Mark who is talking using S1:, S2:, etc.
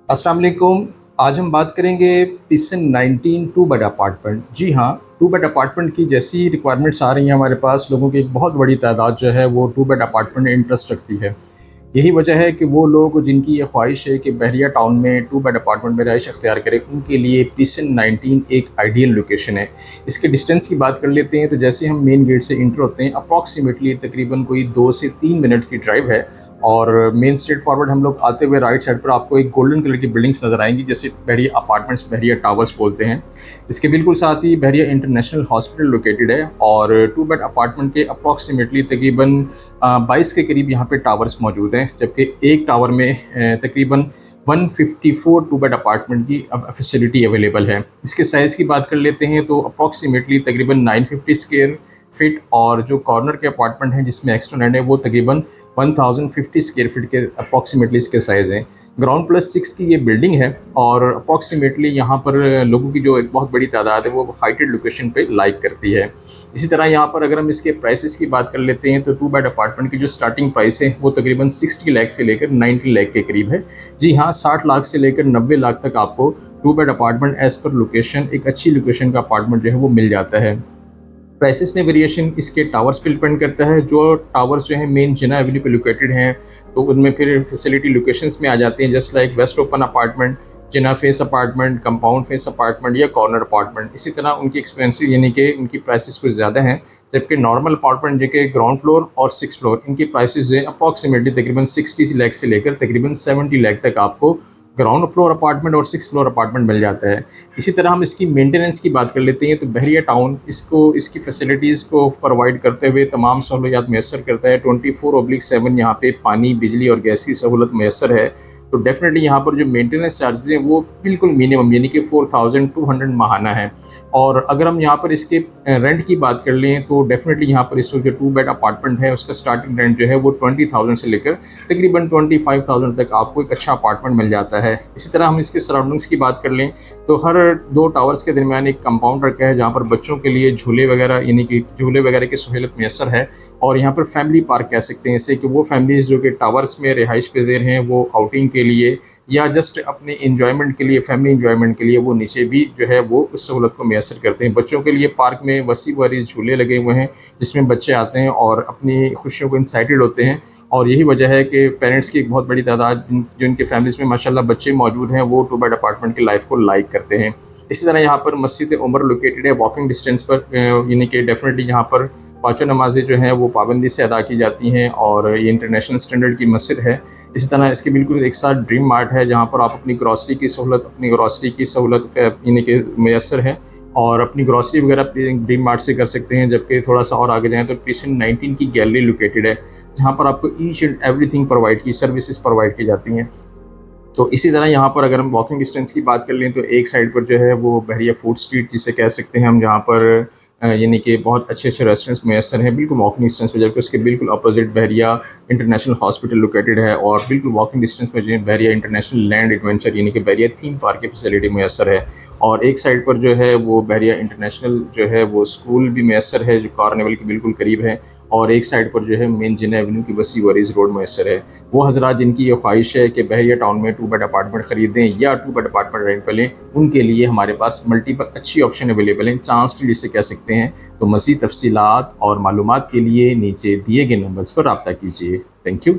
S1: अस्सलाम वालेकुम। आज हम बात करेंगे पिसन 19 टू बेड अपार्टमेंट। जी हाँ, टू बेड अपार्टमेंट की जैसी रिक्वायरमेंट्स आ रही हैं हमारे पास, लोगों की एक बहुत बड़ी तादाद जो है वो टू बेड अपार्टमेंट में इंटरेस्ट रखती है। यही वजह है कि वो लोग जिनकी ये ख्वाहिश है कि बहरिया टाउन में टू बेड अपार्टमेंट में रहाइश अख्तियार करें, उनके लिए पिसन 19 एक आइडियल लोकेशन है। इसके डिस्टेंस की बात कर लेते हैं तो जैसे हम मेन गेट से इंटर होते हैं, अप्रॉक्सीमेटली तकरीबन कोई 2 से 3 मिनट की ड्राइव है। और मेन स्ट्रेट फॉरवर्ड हम लोग आते हुए राइट साइड पर आपको एक गोल्डन कलर की बिल्डिंग्स नज़र आएंगी, जैसे बहरिया अपार्टमेंट्स, बहरिया टावर्स बोलते हैं। इसके बिल्कुल साथ ही बहरिया इंटरनेशनल हॉस्पिटल लोकेटेड है और टू बेड अपार्टमेंट के अप्रॉक्सीमेटली तकरीबन 22 के करीब यहाँ पे टावर्स मौजूद हैं, जबकि एक टावर में तकरीबन 154 टू बेड अपार्टमेंट की अब फैसिलिटी अवेलेबल है। इसके साइज़ की बात कर लेते हैं तो अप्रॉक्सीमेटली तकरीबन 950 स्क्वायर फीट, और जो कॉर्नर के अपार्टमेंट हैं जिसमें एक्स्ट्रा लैंड है वो तकरीबन 1050 स्क्वायर फीट के अप्रॉक्सीमेटली इसके साइज़ हैं। ग्राउंड प्लस 6 की ये बिल्डिंग है और अप्रॉक्सीमेटली यहाँ पर लोगों की जो एक बहुत बड़ी तादाद है वो हाइटेड लोकेशन पे लाइक करती है। इसी तरह यहाँ पर अगर हम इसके प्राइसेस की बात कर लेते हैं तो टू बेड अपार्टमेंट की जो स्टार्टिंग प्राइस है वो तकरीबन 60 लाख से लेकर 90 लाख के करीब है। जी हाँ, 60 लाख से लेकर 90 लाख तक आपको two bed apartment as per location, एक अच्छी लोकेशन का अपार्टमेंट जो है वो मिल जाता है। प्राइसेस में वेरिएशन इसके टावर्स पे डिपेंड करता है। जो टावर्स जो है मेन जिना एवेन्यू पे लोकेटेड हैं तो उनमें फिर फैसिलिटी लोकेशंस में आ जाती हैं, just like west open apartment, जिना face apartment, compound face apartment या कॉर्नर अपार्टमेंट। इसी तरह उनकी एक्सपेंसिव यानी कि उनकी प्राइसेस कुछ ज़्यादा हैं, जबकि नॉर्मल अपार्टमेंट जो कि ग्राउंड फ्लोर और 6 फ्लोर, इनकी प्राइसेस जो है अप्रॉक्सीमेटली तकरीबन 60 लाख से लेकर तकरीबन 70 लाख तक आपको ग्राउंड फ्लोर अपार्टमेंट और 6 फ्लोर अपार्टमेंट मिल जाता है। इसी तरह हम इसकी मेंटेनेंस की बात कर लेते हैं तो बहरिया टाउन इसको इसकी फैसिलिटीज़ को प्रोवाइड करते हुए तमाम सहूलियात मैसर करता है। 24/7 यहाँ पे पानी, बिजली और गैस की सहूलत मैसर है। तो डेफिनेटली यहाँ पर जो मेंटेनेंस चार्जेस हैं वो बिल्कुल मिनिमम यानी कि 4200 माहाना है। और अगर हम यहाँ पर इसके रेंट की बात कर लें तो डेफिनेटली यहाँ पर इस वक्त जो टू बेड अपार्टमेंट है उसका स्टार्टिंग रेंट जो है वो 20,000 से लेकर तकरीबन 25,000 तक आपको एक अच्छा अपार्टमेंट मिल जाता है। इसी तरह हम इसके सराउंडिंग्स की बात कर लें तो हर 2 टावर्स के दरमियान एक कंपाउंड रखा है जहाँ पर बच्चों के लिए झूले वगैरह यानी कि झूले वगैरह की सहूलत मैसर है। और यहाँ पर फैमिली पार्क कह सकते हैं इसे, कि वो फैमिलीज़ जो कि टावर्स में रिहाइश पज़ीर हैं वो आउटिंग के लिए या जस्ट अपने इंजॉयमेंट के लिए, फैमिली इंजॉयमेंट के लिए वो नीचे भी जो है वो उस सहूलत को मैसर करते हैं। बच्चों के लिए पार्क में वसी वारिस झूले लगे हुए हैं जिसमें बच्चे आते हैं और अपनी खुशियों को इंसाइटेड होते हैं। और यही वजह है कि पेरेंट्स की एक बहुत बड़ी तादाद जो इनके फैमिलीज़ में माशाल्लाह बच्चे मौजूद हैं वो टू बेड अपार्टमेंट की लाइफ को लाइक करते हैं। इसी तरह यहाँ पर मस्जिद उमर लोकेटेड है वॉकिंग डिस्टेंस पर, यानी कि डेफिनेटली यहाँ पर पाँचों नमाज़ें जो हैं वो पाबंदी से अदा की जाती हैं और ये इंटरनेशनल स्टैंडर्ड की मस्जिद है। इसी तरह इसके बिल्कुल एक साथ ड्रीम मार्ट है जहाँ पर आप अपनी ग्रॉसरी की सहूलत यानी कि मैसर है और अपनी ग्रॉसरी वगैरह ड्रीम मार्ट से कर सकते हैं। जबकि थोड़ा सा और आगे जाएँ तो पिसन 19 की गैलरी लोकेटेड है जहाँ पर आपको ईच एंड एवरीथिंग प्रोवाइड की सर्विसेज प्रोवाइड की जाती हैं। तो इसी तरह यहाँ पर अगर हम वॉकिंग डिस्टेंस की बात कर लें तो एक साइड पर जो है वो बहरिया फूड स्ट्रीट जिसे कह सकते हैं हम, जहाँ पर यानी कि बहुत अच्छे अच्छे रेस्टोरेंट्स मैसर हैं बिल्कुल वॉकिंग डिस्टेंस पे, जबकि उसके बिल्कुल अपोजिट बहरिया इंटरनेशनल हॉस्पिटल लोकेटेड है और बिल्कुल वॉकिंग डिस्टेंस पे जो है बहरिया इंटरनेशनल लैंड एडवेंचर यानी कि बहरिया थीम पार्क की फैसिलिटी मैसर है। और एक साइड पर जो है वो बहरिया इंटरनेशनल जो है वो स्कूल भी मैसर है जो कार्निवल के बिल्कुल करीब है। और एक साइड पर जो है मेन जिना एवेन्यू की वसी वरीज रोड मैसर है। वो हजरात जिनकी ये ख्वाहिश है कि बहरिया टाउन में टू बेड अपार्टमेंट ख़रीदें या टू बेड अपार्टमेंट रेंट पर लें, उनके लिए हमारे पास मल्टीपल अच्छी ऑप्शन अवेलेबल हैं, चांस डील जिसे कह सकते हैं। तो मज़ीद तफसीलात और मालूमात के लिए नीचे दिए गए नंबर्स पर रब्ता कीजिए। Thank you.